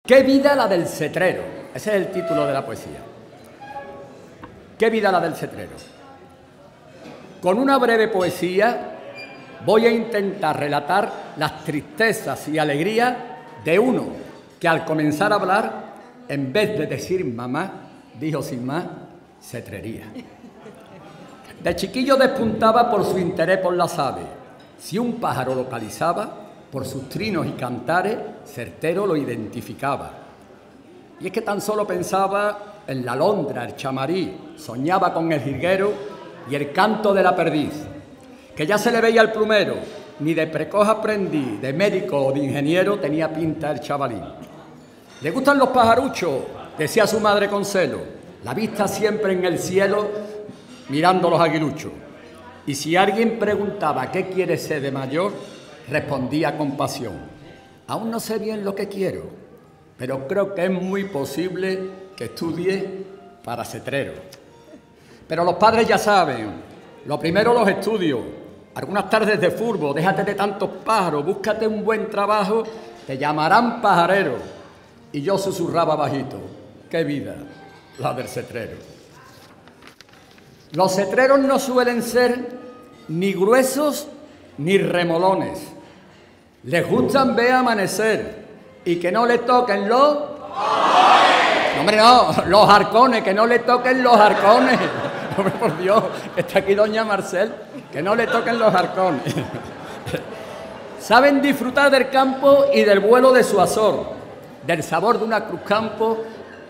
¿Qué vida la del cetrero? Ese es el título de la poesía. ¿Qué vida la del cetrero? Con una breve poesía voy a intentar relatar las tristezas y alegrías de uno que al comenzar a hablar, en vez de decir mamá, dijo sin más, cetrería. De chiquillo despuntaba por su interés por las aves. Si un pájaro localizaba, por sus trinos y cantares, certero lo identificaba. Y es que tan solo pensaba en la alondra, el chamarí, soñaba con el jilguero y el canto de la perdiz, que ya se le veía el plumero, ni de precoz aprendiz, de médico o de ingeniero tenía pinta el chavalín. Le gustan los pajaruchos, decía su madre con celo, la vista siempre en el cielo, mirando los aguiluchos. Y si alguien preguntaba qué quiere ser de mayor, respondía con pasión, aún no sé bien lo que quiero, pero creo que es muy posible que estudie para cetrero. Pero los padres ya saben, lo primero los estudios, algunas tardes de furbo, déjate de tantos pájaros, búscate un buen trabajo, te llamarán pajarero. Y yo susurraba bajito, qué vida la del cetrero. Los cetreros no suelen ser ni gruesos ni remolones. Les gustan ver amanecer y que no le toquen los... No, hombre, no, los arcones, que no le toquen los arcones. Hombre, por Dios, está aquí doña Marcel, que no le toquen los arcones. Saben disfrutar del campo y del vuelo de su azor, del sabor de una cruzcampo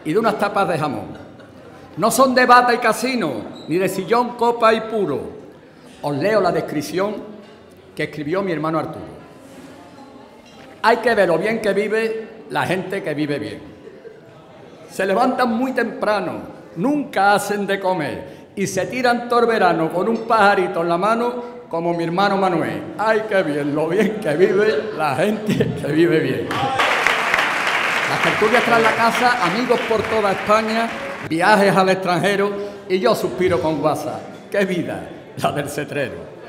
y de unas tapas de jamón. No son de bata y casino, ni de sillón, copa y puro. Os leo la descripción que escribió mi hermano Arturo. Hay que ver lo bien que vive la gente que vive bien. Se levantan muy temprano, nunca hacen de comer y se tiran todo el verano con un pajarito en la mano como mi hermano Manuel. Ay, qué bien, lo bien que vive la gente que vive bien. Las tertulias tras la casa, amigos por toda España, viajes al extranjero y yo suspiro con WhatsApp. ¡Qué vida la del cetrero!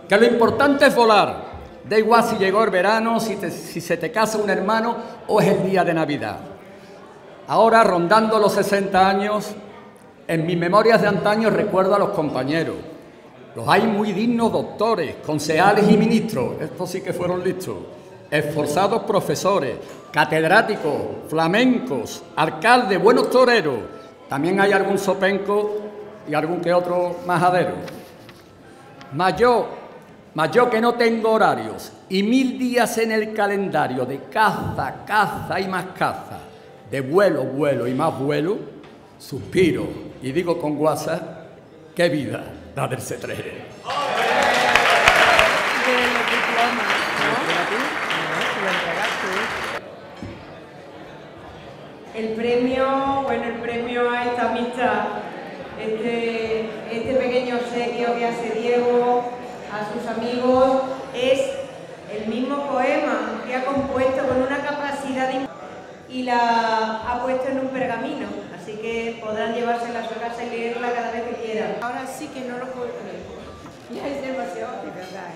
Que lo importante es volar. Da igual si llegó el verano, si se te casa un hermano o es el día de Navidad. Ahora, rondando los 60 años, en mis memorias de antaño recuerdo a los compañeros. Los hay muy dignos doctores, concejales y ministros, estos sí que fueron listos. Esforzados profesores, catedráticos, flamencos, alcaldes, buenos toreros. También hay algún sopenco y algún que otro majadero. Mas yo que no tengo horarios y 1000 días en el calendario de caza, caza y más caza, de vuelo, vuelo y más vuelo, suspiro y digo con WhatsApp, qué vida la del cetrero. El premio a esta amistad, este pequeño obsequio que hace Diego a sus amigos es el mismo poema que ha compuesto con una capacidad y la ha puesto en un pergamino, así que podrán llevársela a su casa y leerla cada vez que quieran. Ahora sí que no lo puedo creer, ya es demasiado de verdad.